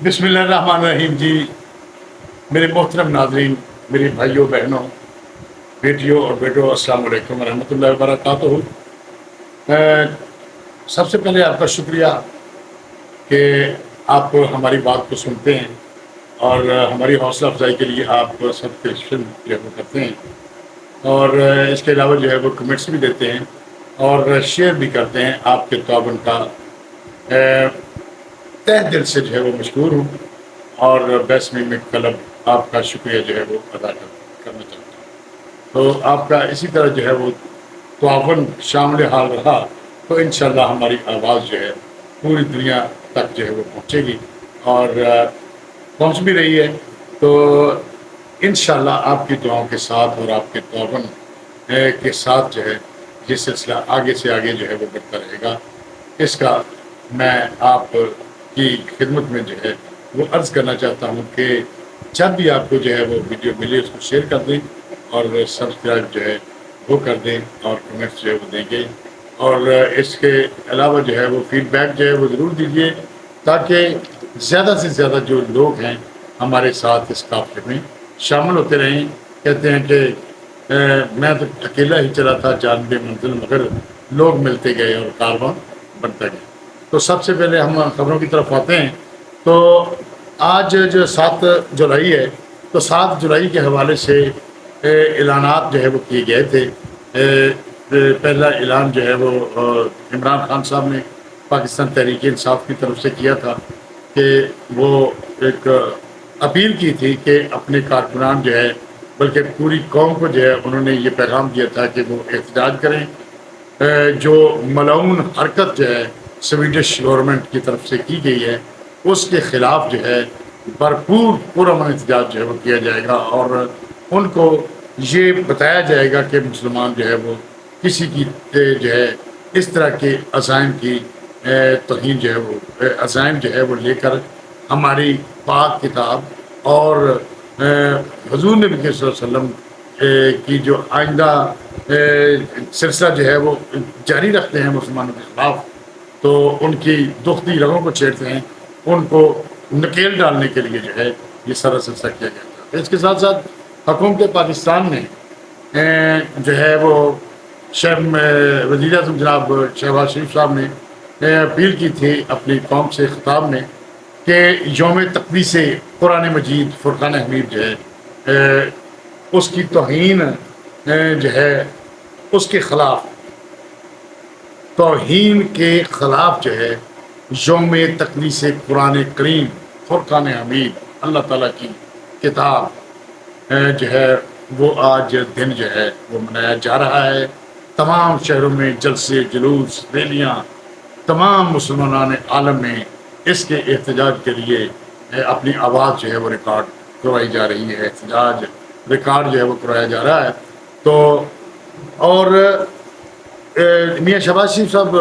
بسم اللہ الرحمن الرحیم جی، میرے محترم ناظرین، میرے بھائیوں بہنوں، بیٹیوں اور بیٹوں، السلام علیکم ورحمۃ اللہ وبرکاتہ۔ سب سے پہلے آپ کا شکریہ کہ آپ ہماری بات کو سنتے ہیں اور ہماری حوصلہ افزائی کے لیے آپ سبسکرپشن جو ہے وہ کرتے ہیں، اور اس کے علاوہ جو ہے وہ کمنٹس بھی دیتے ہیں اور شیئر بھی کرتے ہیں۔ آپ کے تعاون کا تہ دل سے جو ہے وہ مشکور ہوں، اور بیسٹ میں کلب آپ کا شکریہ جو ہے وہ ادا کرنا چاہتا ہوں۔ تو آپ کا اسی طرح جو ہے وہ تعاون شامل حال رہا تو انشاءاللہ ہماری آواز جو ہے پوری دنیا تک جو ہے وہ پہنچے گی، اور پہنچ بھی رہی ہے۔ تو انشاءاللہ آپ کی دعاؤں کے ساتھ اور آپ کے تعاون کے ساتھ جو ہے یہ سلسلہ آگے سے آگے جو ہے وہ بڑھتا رہے گا۔ اس کا میں آپ کی خدمت میں جو ہے وہ عرض کرنا چاہتا ہوں کہ جب بھی آپ کو جو ہے وہ ویڈیو ملے اس کو شیئر کر دیں اور سبسکرائب جو ہے وہ کر دیں اور کمنٹس جو ہے وہ دیں گے، اور اس کے علاوہ جو ہے وہ فیڈ بیک جو ہے وہ ضرور دیجیے تاکہ زیادہ سے زیادہ جو لوگ ہیں ہمارے ساتھ اس قافلے میں شامل ہوتے رہیں۔ کہتے ہیں کہ میں تو اکیلا ہی چلا تھا جانب منزل، مگر لوگ ملتے گئے اور کارواں بنتا گیا۔ تو سب سے پہلے ہم خبروں کی طرف آتے ہیں۔ تو آج جو 7 جولائی ہے، تو 7 جولائی کے حوالے سے اعلانات جو ہے وہ کیے گئے تھے۔ پہلا اعلان جو ہے وہ عمران خان صاحب نے پاکستان تحریک انصاف کی طرف سے کیا تھا کہ وہ ایک اپیل کی تھی کہ اپنے کارکنان جو ہے بلکہ پوری قوم کو جو ہے انہوں نے یہ پیغام دیا تھا کہ وہ احتجاج کریں۔ جو ملعون حرکت جو ہے سویڈش گورنمنٹ کی طرف سے کی گئی ہے اس کے خلاف جو ہے بھرپور پرامن احتجاج جو ہے وہ کیا جائے گا، اور ان کو یہ بتایا جائے گا کہ مسلمان جو ہے وہ کسی کی جو ہے اس طرح کے عزائم کی توہین جو ہے وہ عزائم جو ہے وہ لے کر ہماری پاک کتاب اور حضور نبی صلی اللہ علیہ وسلم کی جو آئندہ سلسلہ جو ہے وہ جاری رکھتے ہیں مسلمانوں کے خلاف، تو ان کی دکھتی رگوں کو چھیڑتے ہیں، ان کو نکیل ڈالنے کے لیے جو ہے یہ سارا سلسلہ کیا گیا تھا۔ اس کے ساتھ ساتھ حکومت پاکستان نے جو ہے وہ وزیر اعظم جناب شہباز شریف صاحب نے اپیل کی تھی اپنی قوم سے خطاب میں کہ یوم تقدیس قرآن مجید فرقان حمید جو ہے اس کی توہین جو ہے اس کے خلاف، توہین کے خلاف جو ہے یوم تقدیس قرآن کریم فرقان حمید اللہ تعالیٰ کی کتاب جو ہے وہ آج دن جو ہے وہ منایا جا رہا ہے۔ تمام شہروں میں جلسے، جلوس، ریلیاں، تمام مسلمان عالم میں اس کے احتجاج کے لیے اپنی آواز جو ہے وہ ریکارڈ کروائی جا رہی ہے، احتجاج ریکارڈ جو ہے وہ کروایا جا رہا ہے۔ تو اور میاں شہباز شریف صاحب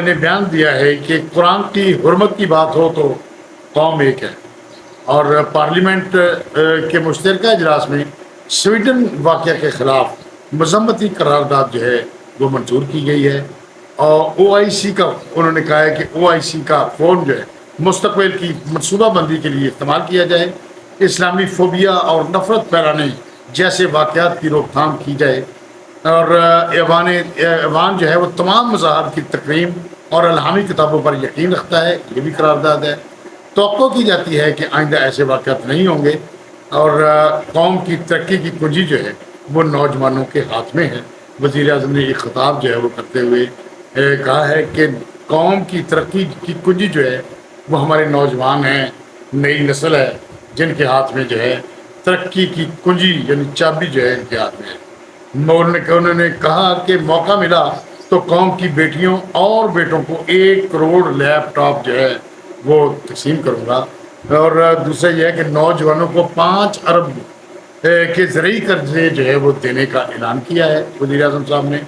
نے بیان دیا ہے کہ قرآن کی حرمت کی بات ہو تو قوم ایک ہے، اور پارلیمنٹ کے مشترکہ اجلاس میں سویڈن واقعہ کے خلاف مذمتی قرارداد جو ہے وہ منظور کی گئی ہے، اور او آئی سی کا انہوں نے کہا ہے کہ او آئی سی کا فورم جو ہے مستقبل کی منصوبہ بندی کے لیے استعمال کیا جائے، اسلامی فوبیا اور نفرت پھیلانے جیسے واقعات کی روک تھام کی جائے، اور ایوان جو ہے وہ تمام مذاہب کی تقریم اور الہامی کتابوں پر یقین رکھتا ہے، یہ بھی قرارداد ہے۔ توقع کی جاتی ہے کہ آئندہ ایسے واقعات نہیں ہوں گے، اور قوم کی ترقی کی کنجی جو ہے وہ نوجوانوں کے ہاتھ میں ہے۔ وزیر اعظم نے ایک خطاب جو ہے وہ کرتے ہوئے کہا ہے کہ قوم کی ترقی کی کنجی جو ہے وہ ہمارے نوجوان ہیں، نئی نسل ہے، جن کے ہاتھ میں جو ہے ترقی کی کنجی یعنی چابی جو ہے ان کے ہاتھ میں ہے۔ انہوں نے کہا کہ موقع ملا تو قوم کی بیٹیوں اور بیٹوں کو 1 کروڑ لیپ ٹاپ جو ہے وہ تقسیم کروں گا، اور دوسرا یہ ہے کہ نوجوانوں کو 5 ارب کے زرعی قرضے جو ہے وہ دینے کا اعلان کیا ہے وزیر اعظم صاحب نے۔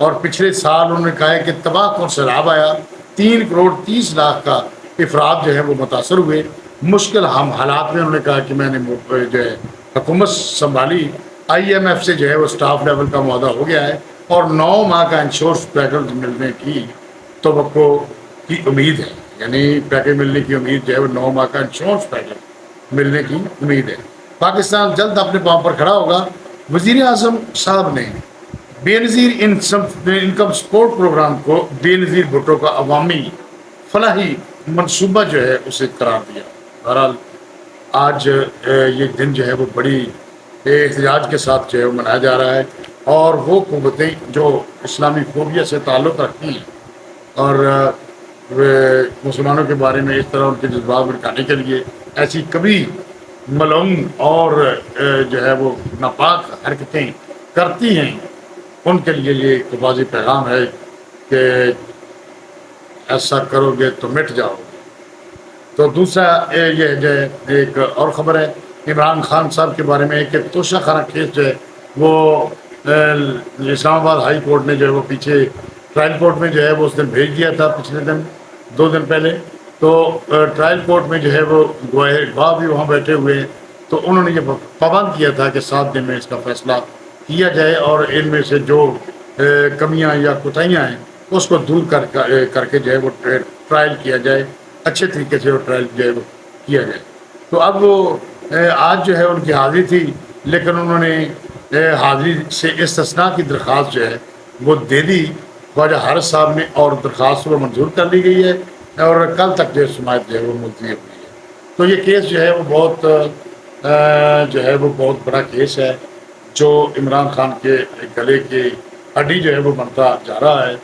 اور پچھلے سال انہوں نے کہا ہے کہ تباہ کن سیلاب آیا، 3 کروڑ 30 لاکھ کا افراد جو ہے وہ متاثر ہوئے۔ مشکل حالات میں انہوں نے کہا کہ میں نے جو ہے حکومت سنبھالی، آئی ایم ایف سے جو ہے وہ سٹاف لیول کا معاہدہ ہو گیا ہے، اور 9 ماہ کا انشورنس پیکج ملنے کی توقع کی امید ہے۔ یعنی پیکج ملنے کی امید جو ہے وہ 9 ماہ کا انشورنس پیکج ملنے کی امید ہے۔ پاکستان جلد اپنے پاؤں پر کھڑا ہوگا۔ وزیر اعظم صاحب نے بے نظیر انکم سپورٹ پروگرام کو بے نظیر بھٹو کا عوامی فلاحی منصوبہ جو ہے اسے قرار دیا۔ بہرحال آج یہ دن جو ہے وہ بڑی احتجاج کے ساتھ جو ہے وہ منایا جا رہا ہے، اور وہ قوتیں جو اسلامی فوبیا سے تعلق رکھتی ہیں اور مسلمانوں کے بارے میں اس طرح ان کے جذبات بھڑکانے کے لیے ایسی کبھی ملعون اور جو ہے وہ ناپاک حرکتیں کرتی ہیں، ان کے لیے یہ ایک واضح پیغام ہے کہ ایسا کرو گے تو مٹ جاؤ گے۔ تو دوسرا یہ جو ہے ایک اور خبر ہے عمران خان صاحب کے بارے میں کہ توشہ خانہ کیس جو ہے وہ اسلام آباد ہائی کورٹ نے جو ہے وہ پیچھے ٹرائل کورٹ میں جو ہے وہ اس دن بھیج دیا تھا، پچھلے دن 2 دن پہلے۔ تو ٹرائل کورٹ میں جو ہے وہ گواہ بھی وہاں بیٹھے ہوئے ہیں، تو انہوں نے یہ پابند کیا تھا کہ 7 دن میں اس کا فیصلہ کیا جائے، اور ان میں سے جو کمیاں یا کوتاہیاں ہیں اس کو دور کر کے جو ہے وہ ٹرائل کیا جائے، اچھے طریقے سے وہ ٹرائل جو ہے وہ کیا جائے۔ تو اب وہ آج جو ہے ان کی حاضری تھی، لیکن انہوں نے حاضری سے استثناء کی درخواست جو ہے وہ دے دی خواجہ حارث صاحب نے، اور درخواست وہ منظور کر لی گئی ہے، اور کل تک جو ہے سماعت جو ہے وہ ملتوی ہوئی ہے۔ تو یہ کیس جو ہے وہ بہت بڑا کیس ہے، جو عمران خان کے گلے کی ہڈی جو ہے وہ بنتا جا رہا ہے،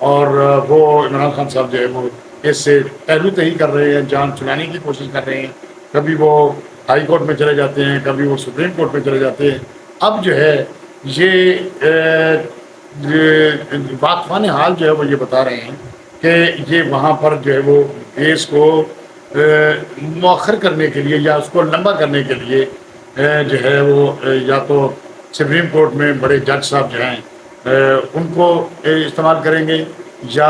اور وہ عمران خان صاحب جو ہے وہ اس سے پہلو تہی کر رہے ہیں، جان چھڑانے کی کوشش کر رہے ہیں۔ کبھی وہ ہائی کورٹ میں چلے جاتے ہیں، کبھی وہ سپریم کورٹ میں چلے جاتے ہیں۔ اب جو ہے یہ واقفان حال جو ہے وہ یہ بتا رہے ہیں کہ یہ وہاں پر جو ہے وہ کیس کو مؤخر کرنے کے لیے یا اس کو لمبا کرنے کے لیے جو ہے وہ یا تو سپریم کورٹ میں بڑے جج صاحب جو ہیں ان کو استعمال کریں گے، یا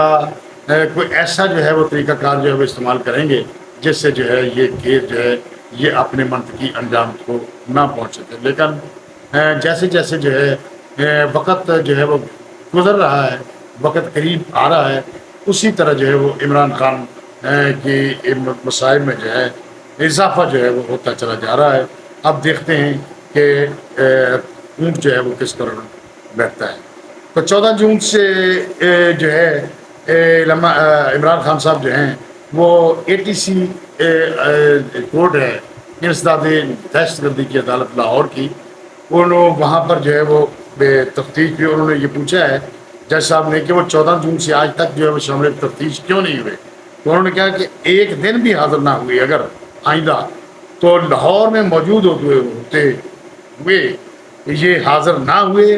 کوئی ایسا جو ہے وہ طریقہ کار جو ہے وہ استعمال کریں گے جس سے جو ہے یہ کیس جو ہے یہ اپنے منطقی انجام کو نہ پہنچ سکے۔ لیکن جیسے جیسے جو ہے وقت جو ہے وہ گزر رہا ہے، وقت قریب آ رہا ہے، اسی طرح جو ہے وہ عمران خان کی مسائل میں جو ہے اضافہ جو ہے وہ ہوتا چلا جا رہا ہے۔ اب دیکھتے ہیں کہ اونٹ جو ہے وہ کس طرح بیٹھتا ہے۔ تو 14 جون سے جو ہے عمران خان صاحب جو ہیں وہ ATC کورٹ ہے انسداد دہشت گردی کی عدالت لاہور کی، وہاں پر جو ہے وہ تفتیش بھی انہوں نے یہ پوچھا ہے جج صاحب نے کہ وہ 14 جون سے آج تک جو ہے وہ شامل تفتیش کیوں نہیں ہوئے۔ تو انہوں نے کہا کہ ایک دن بھی حاضر نہ ہوئے اگر آئندہ، تو لاہور میں موجود ہوتے ہوئے یہ حاضر نہ ہوئے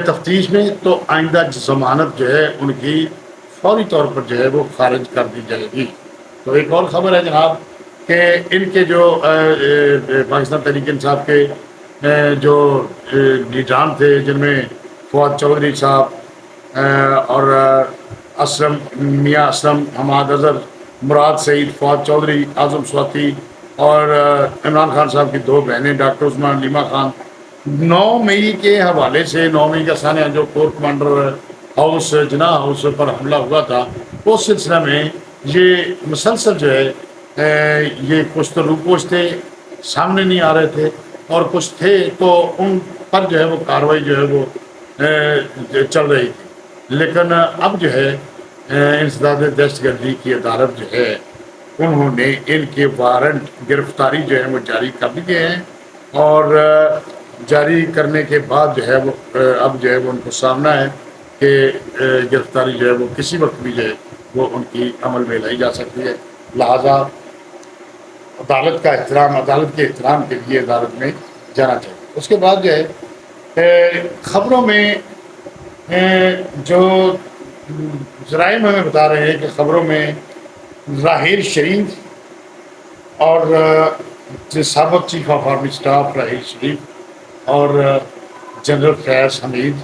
تفتیش میں، تو آئندہ ضمانت جو ہے ان کی فوری طور پر جو ہے وہ خارج کر دی جائے گی۔ تو ایک اور خبر ہے جناب کہ ان کے جو پاکستان تحریک انصاف کے جو لیڈران تھے، جن میں فواد چودھری صاحب اور میاں اسلم، حماد اظہر، مراد سعید، فواد چودھری، اعظم سواتی، اور عمران خان صاحب کی 2 بہنیں ڈاکٹر عثمان لیما خان، 9 مئی کے حوالے سے 9 مئی کا سانحہ جو کورٹ کمانڈر ہاؤس جناح ہاؤس پر حملہ ہوا تھا، اس سلسلہ میں یہ مسلسل جو ہے یہ کچھ تو روپوش تھے، سامنے نہیں آ رہے تھے، اور کچھ تھے تو ان پر جو ہے وہ کارروائی جو ہے وہ چل رہی تھی۔ لیکن اب جو ہے انسداد دہشت گردی کی عدالت جو ہے انہوں نے ان کے وارنٹ گرفتاری جو ہے وہ جاری کر دیے ہیں، اور جاری کرنے کے بعد جو ہے وہ اب جو ہے وہ ان کو سامنا ہے کہ گرفتاری جو ہے وہ کسی وقت بھی جو ہے وہ ان کی عمل میں لائی جا سکتی ہے۔ لہٰذا عدالت کا احترام، عدالت کے احترام کے لیے عدالت میں جانا چاہیے۔ اس کے بعد جو ہے خبروں میں جو ذرائع ہمیں بتا رہے ہیں کہ خبروں میں راحیل شریف اور سابق chief of army staff Raheel Sharif اور جنرل فیاض حمید،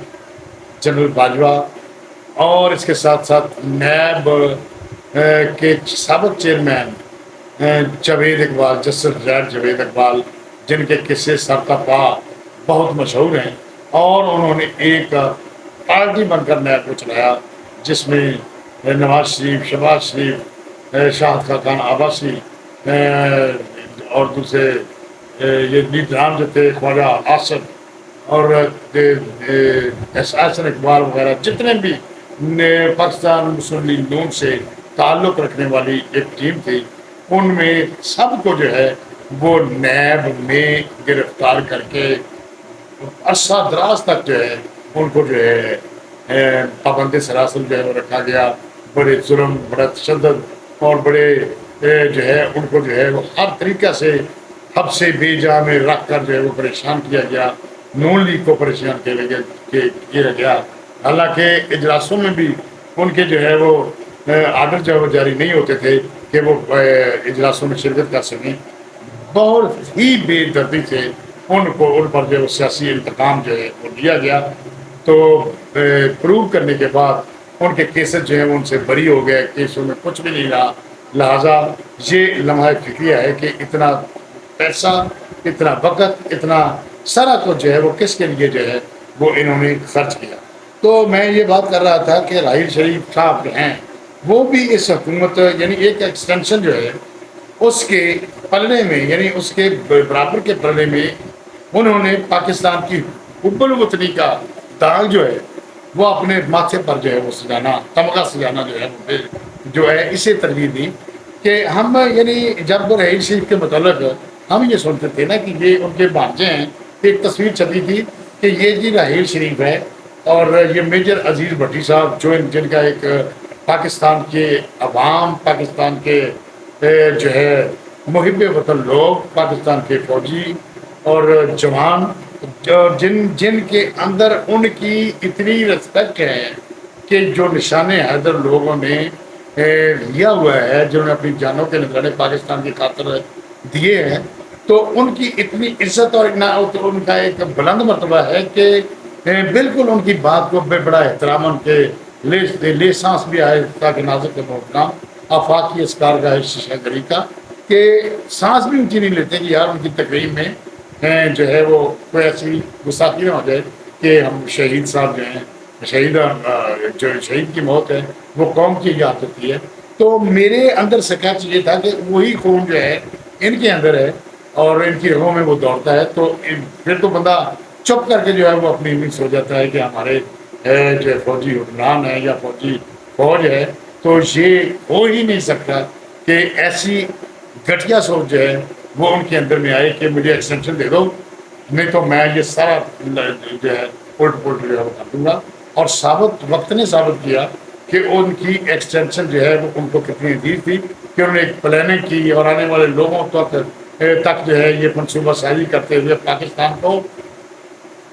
جنرل باجوہ، اور اس کے ساتھ ساتھ نیب کے سابق chairman Javed Iqbal, justice retired Javed Iqbal, جن کے قصے سرتا پا بہت مشہور ہیں، اور انہوں نے ایک پارٹی بن کر نیب کو چلایا جس میں نواز شریف، شہباز شریف، شاہد خاقان عباسی اور دوسرے یہ لیڈران جو تھے خواجہ آصف اور احسان اقبال وغیرہ جتنے بھی پاکستان مسلم لیگ نون سے تعلق رکھنے والی ایک ٹیم تھی، ان میں سب کو جو ہے وہ نیب میں گرفتار کر کے عرصہ دراز تک جو ہے ان کو جو ہے پابند سراسل جو ہے وہ رکھا گیا، بڑے ظلم، بڑا تشدد اور بڑے جو ہے ان کو جو ہے وہ ہر طریقہ سے حب سے بے جا میں رکھ کر جو ہے وہ پریشان کیا گیا، نون لیگ کو پریشان کیا گیا۔ حالانکہ اجلاسوں میں بھی ان کے جو ہے وہ آرڈر جو ہے وہ جاری نہیں ہوتے تھے کہ وہ اجلاسوں میں شرکت کر سکیں، بہت ہی بے دردی سے ان پر جو سیاسی انتقام جو ہے وہ لیا گیا۔ تو پروو کرنے کے بعد ان کے کیسز جو ہیں ان سے بری ہو گئے، کیسوں میں کچھ بھی نہیں رہا۔ لہٰذا یہ لمحہ فکریہ ہے کہ اتنا پیسہ، اتنا وقت، اتنا سارا کچھ جو ہے وہ کس کے لیے جو ہے وہ انہوں نے خرچ کیا۔ تو میں یہ بات کر رہا تھا کہ راحیل شریف صاحب جو ہیں وہ بھی اس حکومت یعنی ایک ایکسٹینشن جو ہے اس کے پلڑے میں، یعنی اس کے برابر کے پلڑے میں انہوں نے پاکستان کی حب الوطنی کا داغ جو ہے وہ اپنے ماتھے پر جو ہے وہ سجانا، تمغہ سجانا جو ہے اسے ترجیح دی کہ ہم یعنی جب راحیل شریف کے متعلق ہم یہ سنتے تھے نا کہ یہ ان کے بھانجے ہیں، ایک تصویر چھپی تھی کہ یہ جی راحیل شریف ہے اور یہ میجر عزیز بھٹی صاحب جن کا ایک پاکستان کے عوام، پاکستان کے جو ہے محب وطن لوگ، پاکستان کے فوجی اور جوان جن کے اندر ان کی اتنی رسپیکٹ ہے کہ جو نشان حیدر لوگوں نے لیا ہوا ہے، جنہوں نے اپنی جانوں کے نذرانے پاکستان کی خاطر دیے ہیں، تو ان کی اتنی عزت اور ان کا ایک بلند مرتبہ ہے کہ بالکل ان کی بات کو بے بڑا احترام، ان کے لے سانس بھی آئے تاکہ نازک محکام آفاق کی اسکار کا شیشہ گری کا کہ سانس بھی اونچی نہیں لیتے کہ یار ان کی تقریب میں جو ہے وہ کوئی ایسی گستاخی نہ ہو جائے کہ ہم شہید صاحب جو ہیں، جو شہید کی موت ہے وہ قوم کی یاد ہوتی ہے۔ تو میرے اندر سکیچ یہ تھا کہ وہی خون جو ہے ان کے اندر ہے اور ان کی رگوں میں وہ دوڑتا ہے، تو پھر تو بندہ چپ کر کے جو ہے وہ اپنی امید سو جاتا ہے کہ ہمارے جو فوجی حکمران ہے یا فوج ہے، تو یہ ہو ہی نہیں سکتا کہ ایسی گھٹیا سوچ جو ہے وہ ان کے اندر میں آئے کہ مجھے ایکسٹینشن دے دو، نہیں تو میں یہ سارا جو ہے الٹ پلٹ جو ہے وہ کر دوں گا۔ اور وقت نے ثابت کیا کہ ان کی ایکسٹینشن جو ہے وہ ان کو کتنی عزیز تھی کہ انہوں نے ایک پلاننگ کی اور آنے والے لوگوں تک جو ہے یہ منصوبہ سازی کرتے ہوئے پاکستان کو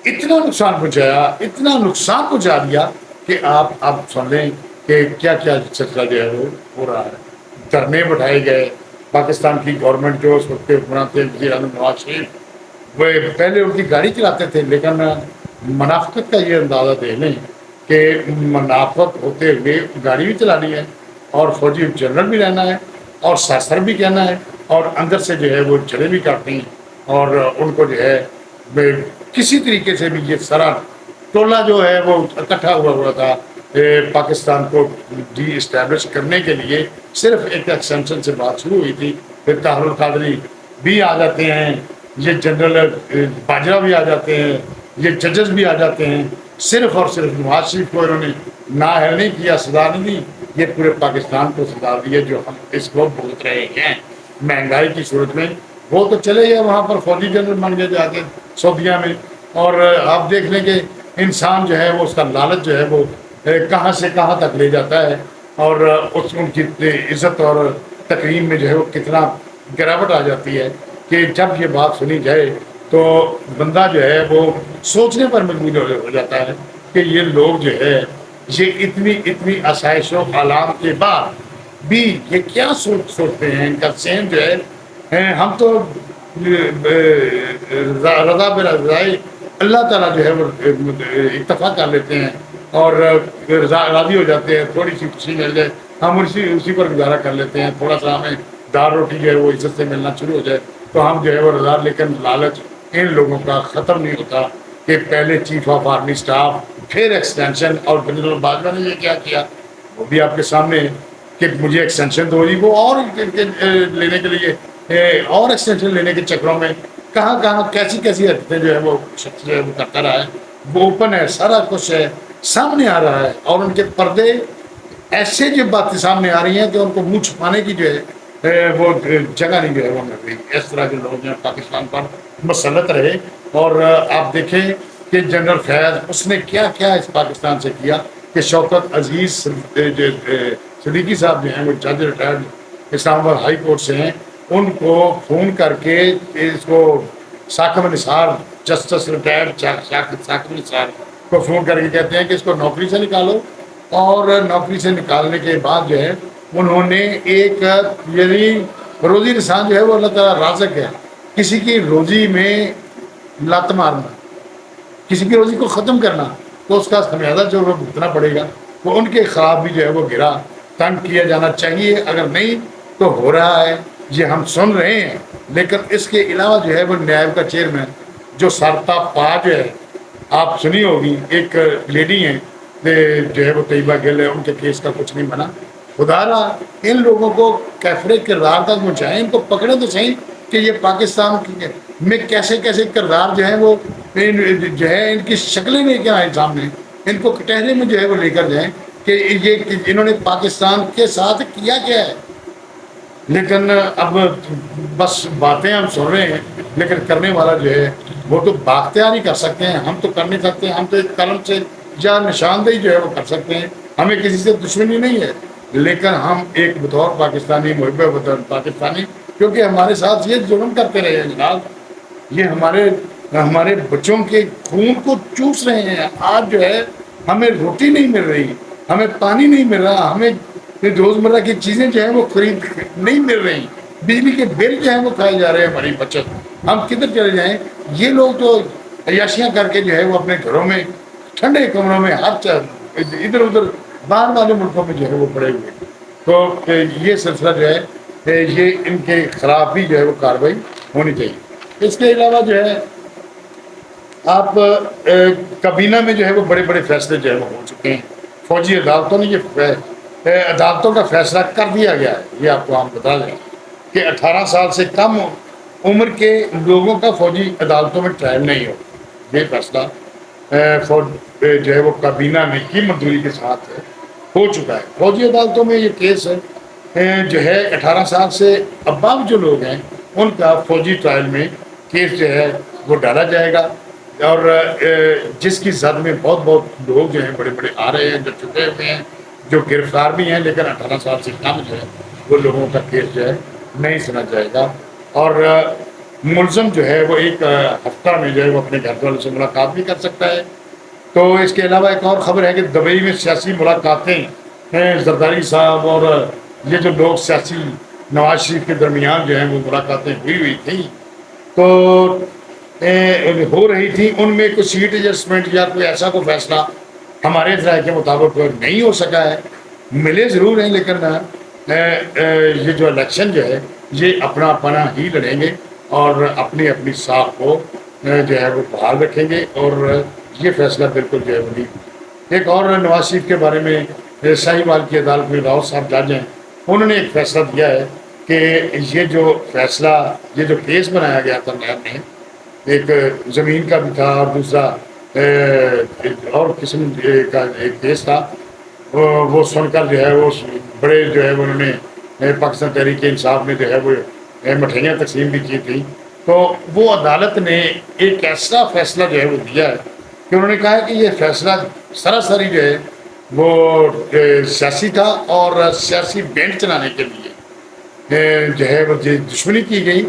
اتنا نقصان پہنچایا، اتنا نقصان پہنچا دیا کہ آپ اب سن لیں کہ کیا کیا سلسلہ جو ہے وہ ہو رہا ہے۔ دھرنے بٹھائے گئے، پاکستان کی گورنمنٹ جو اس وقت حکمران تھے وزیر اعظم نواز شریف، وہ پہلے ان کی گاڑی چلاتے تھے، لیکن منافقت کا یہ اندازہ دے لیں کہ منافق ہوتے ہوئے گاڑی بھی چلانی ہے اور فوجی جنرل بھی رہنا ہے اور سرسر بھی کہنا ہے اور اندر سے جو ہے وہ جڑیں بھی کاٹنی اور ان کو جو ہے کسی طریقے سے بھی یہ سارا ٹولہ جو ہے وہ اکٹھا ہوا تھا پاکستان کو ڈی اسٹیبلش کرنے کے لیے۔ صرف ایک ایکسٹینشن سے بات شروع ہوئی تھی، پھر طاہر القادری بھی آ جاتے ہیں، یہ جنرل باجوہ بھی آ جاتے ہیں، یہ ججز بھی آ جاتے ہیں، صرف اور صرف نواز شریف کو انہوں نے نااہل نہیں کیا، سزا نہیں دی، یہ پورے پاکستان کو سزا دی ہے جو ہم اس وقت بھگت رہے ہیں مہنگائی کی صورت میں۔ وہ تو چلے گئے وہاں پر فوجی جنرل بن گئے جا کے سعودیہ میں، اور آپ دیکھ لیں کہ انسان جو ہے وہ اس کا لالچ جو ہے وہ کہاں سے کہاں تک لے جاتا ہے اور ان کی عزت اور تکریم میں جو ہے وہ کتنا گراوٹ آ جاتی ہے کہ جب یہ بات سنی جائے تو بندہ جو ہے وہ سوچنے پر مجبور ہو جاتا ہے کہ یہ لوگ جو ہے یہ اتنی آسائش و آلام کے بعد بھی یہ کیا سوچتے ہیں، ان کا سین جو ہے ہم تو رضا برضائے اللہ تعالیٰ جو ہے وہ اتفاق کر لیتے ہیں اور راضی ہو جاتے ہیں، تھوڑی سی خوشی مل جائے ہم اسی پر گزارا کر لیتے ہیں، تھوڑا سا ہمیں دال روٹی جو ہے وہ عزت سے ملنا شروع ہو جائے تو ہم جو ہے وہ رضا، لیکن لالچ ان لوگوں کا ختم نہیں ہوتا کہ پہلے چیف آف آرمی اسٹاف، پھر ایکسٹینشن، اور جنرل باجوہ نے یہ کیا وہ بھی آپ کے سامنے ہے کہ مجھے ایکسٹینشن دو جی، وہ اور لینے کے لیے اور ایکسٹینشن لینے کے چکروں میں کہاں کہاں کیسی کیسی حرکتیں جو ہے وہ شخص جو ہے وہ کرتا رہا ہے. وہ اوپن ہے، سارا کچھ ہے، سامنے آ رہا ہے، اور ان کے پردے ایسے جو باتیں سامنے آ رہی ہیں کہ ان کو منہ چھپانے کی جو ہے وہ جگہ نہیں جو ہے وہ مل رہی. اس طرح کے لوگ جو ہیں پاکستان پر مسلط رہے. اور آپ دیکھیں کہ جنرل فیض اس نے کیا کیا اس پاکستان سے کیا کہ شوکت عزیز صدیقی صاحب جو ہیں وہ جج ریٹائرڈ اسلام آباد ہائی کورٹ سے ہیں، ان کو فون کر کے اس کو ثاقب نثار جسٹس ریٹائرڈ ثاقب نثار کو فون کر کے کہتے ہیں کہ اس کو نوکری سے نکالو. اور نوکری سے نکالنے کے بعد جو ہے انہوں نے ایک یعنی روزی رسان جو ہے وہ اللہ تعالیٰ رازق ہے، کسی کی روزی میں لت مارنا، کسی کی روزی کو ختم کرنا، تو اس کا خمیازہ جو وہ بھگتنا پڑے گا. وہ ان کے خواب بھی جو ہے وہ گرا، تنگ کیا جانا چاہیے، اگر نہیں تو ہو رہا ہے، یہ ہم سن رہے ہیں. لیکن اس کے علاوہ جو ہے وہ نیب کا چیئرمین جو سارتا پا جو ہے، آپ سنی ہوگی، ایک لیڈی ہیں جو ہے وہ طیبہ گل ہے، ان کے کیس کا کچھ نہیں بنا. خدا را ان لوگوں کو کیفرے کردار تک پہنچائیں، ان کو پکڑیں تو صحیح کہ یہ پاکستان میں کیسے کیسے کردار جو ہیں وہ جو ہے ان کی شکلیں لے کے آئیں سامنے، ان کو کٹہرے میں جو ہے وہ لے کر جائیں کہ یہ انہوں نے پاکستان کے ساتھ کیا کیا ہے. لیکن اب بس باتیں ہم سن رہے ہیں، لیکن کرنے والا جو ہے وہ تو باختیار ہی کر سکتے ہیں، ہم تو کر نہیں سکتے. ہم تو ایک قلم سے یا نشاندہی جو ہے وہ کر سکتے ہیں، ہمیں کسی سے دشمنی نہیں ہے. لیکن ہم ایک بطور پاکستانی محب وطن پاکستانی، کیونکہ ہمارے ساتھ یہ ظلم کرتے رہے ہیں جناب، یہ ہمارے بچوں کے خون کو چوس رہے ہیں. آج جو ہے ہمیں روٹی نہیں مل رہی، ہمیں پانی نہیں مل رہا، ہمیں روزمرہ کی چیزیں جو ہیں وہ خرید نہیں مل رہی، بجلی کے بل جو ہیں وہ کھائے جا رہے ہیں ہماری بچت. ہم کدھر چلے جائیں؟ یہ لوگ تو عیاشیاں کر کے جو ہے وہ اپنے گھروں میں ٹھنڈے کمروں میں ادھر ادھر باہر والے ملکوں میں جو ہے وہ پڑے ہوئے. تو یہ سلسلہ جو ہے یہ ان کے خلاف بھی جو ہے وہ کارروائی ہونی چاہیے. اس کے علاوہ جو ہے آپ کابینہ میں جو ہے وہ بڑے بڑے فیصلے جو ہے وہ ہو چکے ہیں. فوجی عدالتوں نے یہ عدالتوں کا فیصلہ کر دیا گیا ہے. یہ آپ کو ہم بتا دیں کہ 18 سال سے کم عمر کے لوگوں کا فوجی عدالتوں میں ٹرائل نہیں ہو. یہ فیصلہ جو ہے وہ کابینہ میں کی منظوری کے ساتھ ہو چکا ہے. فوجی عدالتوں میں یہ کیس جو ہے 18 سال سے ابو جو لوگ ہیں ان کا فوجی ٹرائل میں کیس جو ہے وہ ڈالا جائے گا. اور جس کی زد میں بہت لوگ جو ہیں بڑے بڑے آ رہے ہیں، جو چکے ہوئے ہیں، جو گرفتار بھی ہیں، لیکن 18 سال سے کم جو ہے وہ لوگوں کا کیس جو ہے نہیں سنا جائے گا. اور ملزم جو ہے وہ ایک ہفتہ میں جو ہے وہ اپنے گھر والوں سے ملاقات بھی کر سکتا ہے. تو اس کے علاوہ ایک اور خبر ہے کہ دبئی میں سیاسی ملاقاتیں ہیں، زرداری صاحب اور یہ جو لوگ سیاسی نواز شریف کے درمیان جو ہیں وہ ملاقاتیں ہوئی تھیں، تو ہو رہی تھی، ان میں کوئی سیٹ ایڈجسٹمنٹ یا کوئی ایسا کوئی فیصلہ ہمارے ذرائع کے مطابق نہیں ہو سکا ہے. ملے ضرور ہیں، لیکن یہ جو الیکشن جو ہے یہ اپنا اپنا ہی لڑیں گے اور اپنی اپنی ساکھ کو جو ہے وہ بحال رکھیں گے. اور یہ فیصلہ بالکل جو ہے وہ نہیں. ایک اور نواز شریف کے بارے میں ساہیوال کی عدالت میں راؤ صاحب جج ہیں، انہوں نے ایک فیصلہ دیا ہے کہ یہ جو فیصلہ، یہ جو کیس بنایا گیا تھا نیب میں، ایک زمین کا بھی تھا اور دوسرا اور قسم کا ایک کیس تھا، وہ سن کر جو ہے وہ بڑے جو ہے انہوں نے پاکستان تحریک انصاف میں جو ہے وہ مٹھائیاں تقسیم بھی کی تھی. تو وہ عدالت نے ایک ایسا فیصلہ جو ہے وہ دیا ہے کہ انہوں نے کہا ہے کہ یہ فیصلہ سراسری جو ہے وہ سیاسی تھا اور سیاسی بینڈ چلانے کے لیے جو ہے وہ دشمنی کی گئی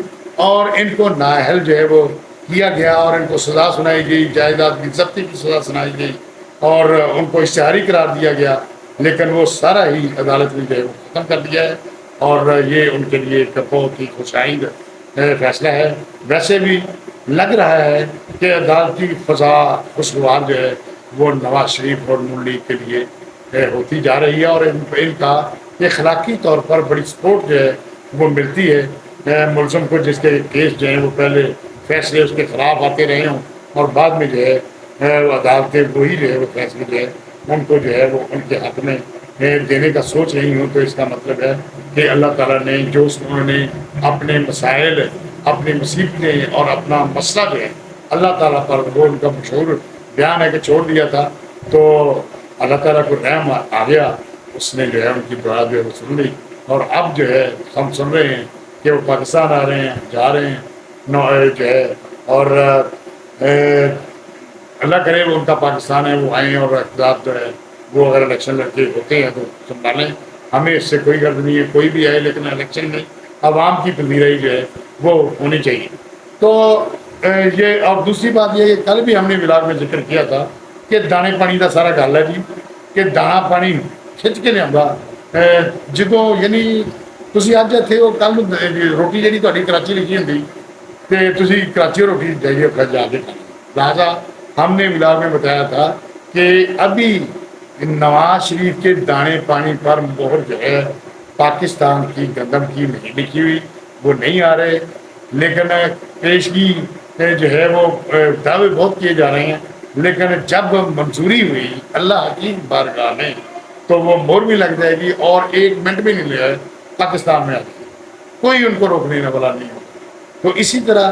اور ان کو نااہل جو ہے وہ کیا گیا اور ان کو سزا سنائی گئی، جائیداد کی ضبطی کی سزا سنائی گئی اور ان کو اشتہاری قرار دیا گیا. لیکن وہ سارا ہی عدالت نے جو ہے وہ ختم کر دیا ہے اور یہ ان کے لیے ایک بہت ہی خوشائند فیصلہ ہے. ویسے بھی لگ رہا ہے کہ عدالتی فضا خوشگوار جو ہے وہ نواز شریف اور نون لیگ کے لیے ہوتی جا رہی ہے اور ان کا اخلاقی طور پر بڑی سپورٹ جو ہے وہ ملتی ہے ملزم کو، جس کے کیس جو ہیں وہ پہلے فیصلے اس کے خلاف آتے رہے ہوں اور بعد میں جو ہے عدالتیں وہی جو ہے وہ فیصلے جو ہے ان کو جو ہے وہ ان کے حق میں دینے کا سوچ رہی ہوں، تو اس کا مطلب ہے کہ اللہ تعالیٰ نے جو انہوں نے اپنے مسائل، اپنی مصیبتیں اور اپنا مسئلہ جو ہے اللہ تعالیٰ پر وہ ان کا مشہور بیان ہے کہ چھوڑ دیا تھا، تو اللہ تعالیٰ کو رحم آ گیا، اس نے جو ہے ان کی دعا جو ہے وہ سن لی، اور اب جو ہے ہم سن رہے ہیں کہ وہ پاکستان آ رہے ہیں، جا رہے ہیں جو ہے، اور اللہ کرے وہ ان کا پاکستان ہے وہ آئیں، اور اقتدار جو ہے وہ اگر الیکشن لڑکے ہوتے ہیں تو سنبھالیں، ہمیں اس سے کوئی غرض نہیں ہے، کوئی بھی آئے، لیکن الیکشن میں عوام کی پذیرائی جو ہے وہ ہونی چاہیے۔ تو یہ، اور دوسری بات یہ کہ کل بھی ہم نے ولاگ میں ذکر کیا تھا کہ دانے پانی کا سارا گل ہے جی، کہ دانا پانی کھچ کے لیا جدوں، یعنی تھی اج اتنے وہ کل روٹی جی تاری کراچی لکھی ہوں تو تھی کراچی روٹی جائیے پھر جا کے کھانی، لہٰذا ہم نے ولاگ میں بتایا تھا کہ ابھی نواز شریف کے دانے پانی پر مہر جو ہے پاکستان کی گندم کی نہیں لکھی ہوئی، وہ نہیں آ رہے، لیکن پیشگی جو ہے وہ دعوے بہت کیے جا رہے ہیں، لیکن جب منظوری ہوئی اللہ کی بارگاہ میں تو وہ مہر بھی لگ جائے گی، اور 1 منٹ بھی نہیں لگا پاکستان میں آ جائے گی، کوئی ان کو روکنے والا نہیں ہوگا۔ تو اسی طرح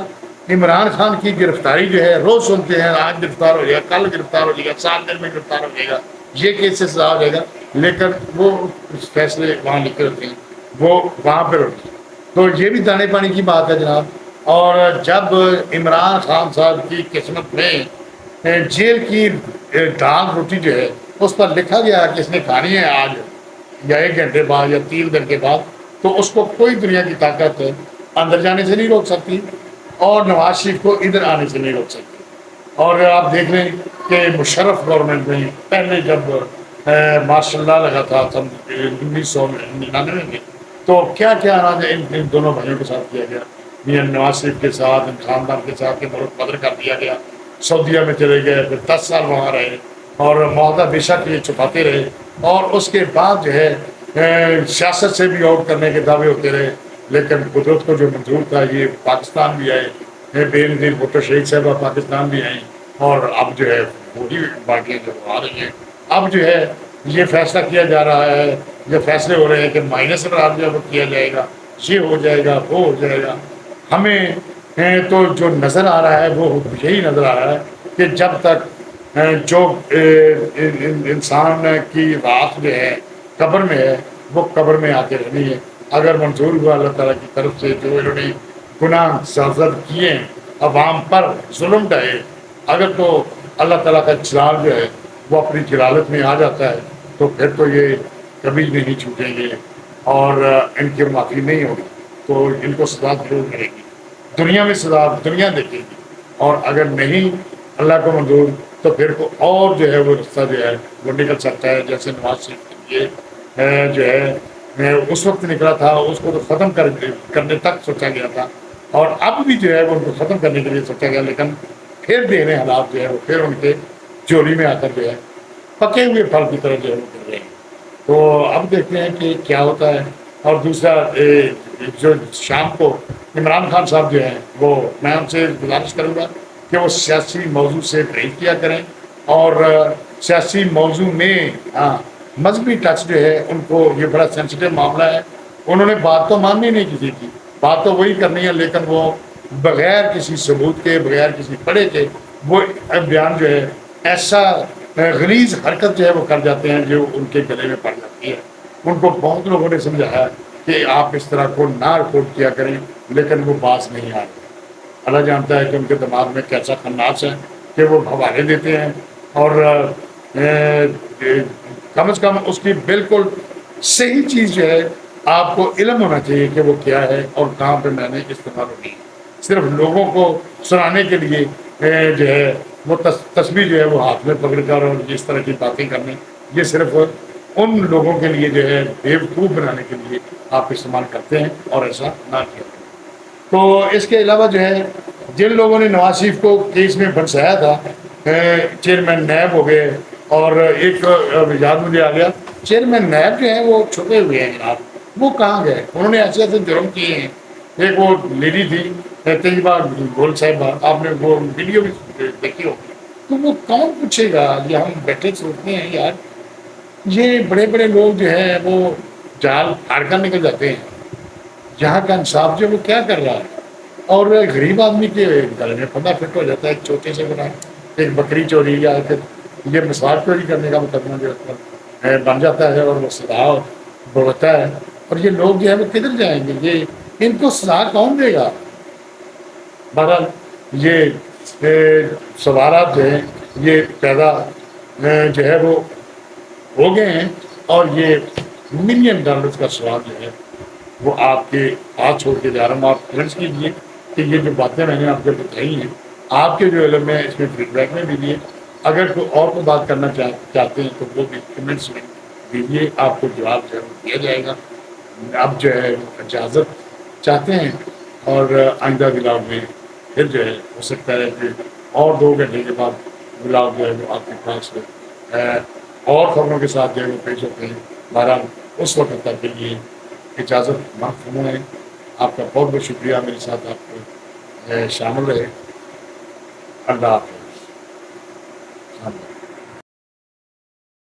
عمران خان کی گرفتاری جو ہے روز سنتے ہیں، آج گرفتار ہو جائے گا، کل گرفتار ہو جائے گا، 7 دن میں گرفتار ہو جائے گا، یہ کیس سے سزا ہو جائے گا، لیکن وہ فیصلے وہاں لکھے ہوتے ہیں، وہ وہاں پہ ہوتے ہیں۔ تو یہ بھی دانے پانی کی بات ہے جناب۔ اور جب عمران خان صاحب کی قسمت میں جیل کی دال روٹی جو ہے اس پر لکھا گیا کہ اس نے کھانی ہے آج یا 1 گھنٹے بعد یا 3 دن کے بعد، تو اس کو کوئی دنیا کی طاقت اندر جانے سے نہیں روک سکتی، اور نواز شریف کو ادھر آنے سے نہیں روک سکتی۔ اور آپ دیکھ لیں کہ مشرف گورنمنٹ میں پہلے جب ماشاء اللہ لگا تھا 1999 میں، تو کیا کیا ان دونوں بھائیوں کے ساتھ کیا گیا، میاں نواز شریف کے ساتھ، ان خاندان کے ساتھ کہ ملک بدر کر دیا گیا، سعودیہ میں چلے گئے، پھر 10 سال وہاں رہے، اور معاہدہ بے شک یہ چھپاتے رہے، اور اس کے بعد جو ہے سیاست سے بھی آؤٹ کرنے کے دعوے ہوتے رہے، لیکن قدرت کو جو منظور تھا یہ پاکستان بھی آئے، بے نظیر بھٹو شہید صاحبہ پاکستان بھی آئیں، اور اب جو ہے وہی پارٹیاں جو آ رہی ہیں، اب جو ہے یہ فیصلہ کیا جا رہا ہے، یہ فیصلے ہو رہے ہیں کہ مائنس رات جو ہے وہ کیا جائے گا، یہ ہو جائے گا، وہ ہو جائے گا۔ ہمیں تو جو نظر آ رہا ہے وہ یہی نظر آ رہا ہے کہ جب تک جو انسان کی رات جو ہے قبر میں ہے، وہ قبر میں آ کے رہنی ہے۔ اگر منظور ہوا اللہ تعالیٰ کی طرف سے جو انہوں نے گناہ سرزد کیے ہیں، عوام پر ظلم ڈھائے، اگر تو اللہ تعالیٰ کا جلال جو ہے وہ اپنی جلالت میں آ جاتا ہے، تو پھر تو یہ کبھی نہیں چھوٹیں گے، اور ان کی معافی نہیں ہوگی، تو ان کو سزا ضرور ملے گی، دنیا میں سزا دنیا دیکھے گی، اور اگر نہیں اللہ کو منظور تو پھر کو اور جو ہے وہ رستہ جو ہے وہ نکل سکتا ہے، جیسے نواز شریف کے لیے جو ہے اس وقت نکلا تھا، اس کو تو ختم کرنے تک سوچا گیا تھا، اور اب بھی جو ہے وہ ان کو ختم کرنے کے لیے سوچا گیا، لیکن پھر دینے حالات جو ہے وہ پھر ان کے چوری میں آ کر جو ہے پکے ہوئے پھل کی طرح جو ہے وہ کر رہے ہیں۔ تو اب دیکھتے ہیں کہ کیا ہوتا ہے۔ اور دوسرا جو شام کو عمران خان صاحب جو ہیں وہ، میں ان سے گزارش کروں گا کہ وہ سیاسی موضوع سے پرہیز کیا کریں، اور سیاسی موضوع میں مذہبی ٹچ جو ہے ان کو، یہ بڑا سینسیٹیو معاملہ ہے، انہوں نے بات تو ماننی نہیں کسی کی، بات تو وہی کرنی ہے، لیکن وہ بغیر کسی ثبوت کے، بغیر کسی پڑھے کے وہ بیان جو ہے ایسا غلیظ حرکت جو ہے وہ کر جاتے ہیں جو ان کے گلے میں پڑ جاتی ہے۔ ان کو بہت لوگوں نے سمجھایا کہ آپ اس طرح کو نہ رپورٹ کیا کریں، لیکن وہ باز نہیں آ رہے۔ اللہ جانتا ہے کہ ان کے دماغ میں کیسا خناس ہے کہ وہ حوالے دیتے ہیں، اور کم از کم اس کی بالکل صحیح چیز جو ہے آپ کو علم ہونا چاہیے کہ وہ کیا ہے اور کہاں پہ میں نے استعمال ہونی ہے۔ صرف لوگوں کو سنانے کے لیے جو ہے وہ تسبیح جو ہے وہ ہاتھ میں پکڑ کر اور اس طرح کی باتیں کرنے، یہ صرف ان لوگوں کے لیے جو ہے بیوقوف بنانے کے لیے آپ استعمال کرتے ہیں، اور ایسا نہ کیا کریں۔ تو اس کے علاوہ جو ہے جن لوگوں نے نواز شریف کو کیس میں بھڑسایا تھا، چیئرمین نیب ہو گئے، اور ایک یاد مجھے آ گیا، چیئرمین نیب جو ہیں وہ چھپے ہوئے ہیں جناب، وہ کہاں گئے؟ انہوں نے ایسے ایسے جرم کیے ہیں۔ ایک وہ لیڈی تھی طیبہ گول صاحبہ، آپ نے وہ ویڈیو بھی دیکھی ہوگی، تو وہ کون پوچھے گا؟ یہ ہم بیٹھے سوچتے ہیں یار یہ بڑے بڑے لوگ جو ہے وہ جال پھاڑ کر نکل جاتے ہیں، یہاں کا انصاف جو وہ کیا کر رہا ہے؟ اور غریب آدمی کے گلے میں پھندا فٹ ہو جاتا ہے ایک چھوٹے سے بنا ایک بکری چوری یا پھر یہ مسوار چوری کرنے کا مقدمہ جو ہے بن جاتا ہے اور وہ سزا بھگتتا ہے، اور یہ لوگ جو ہے وہ کدھر جائیں گے؟ یہ ان کو سزا کون دے گا؟ بہرحال یہ سوالات جو ہیں یہ پیدا جو ہے وہ ہو گئے ہیں، اور یہ ملین ڈالرز کا سوال جو ہے وہ آپ کے ہاتھ چھوڑ کے جا رہا ہوں. آپ فرض کیجیے کہ یہ جو باتیں میں نے آپ کو بتائی ہیں آپ کے جو علم ہے اس میں فیڈ بیک میں دیجیے، اگر کوئی اور کو بات کرنا چاہتے ہیں تو وہ بھی کمنٹس میں دیجیے، آپ کو جواب جو ہے وہ دیا جائے گا. اب جو ہے وہ اجازت چاہتے ہیں، اور آئندہ ولاگ میں پھر جو ہے ہو سکتا ہے کہ اور 2 گھنٹے کے بعد ولاگ جو ہے وہ آپ کے پاس اور خبروں کے ساتھ جو ہے وہ پیش ہوتے ہیں. بہرحال اس وقت تک کے لیے اجازت محفوظ ہے. آپ کا بہت بہت شکریہ میرے ساتھ آپ کو شامل رہے. اللہ حافظ.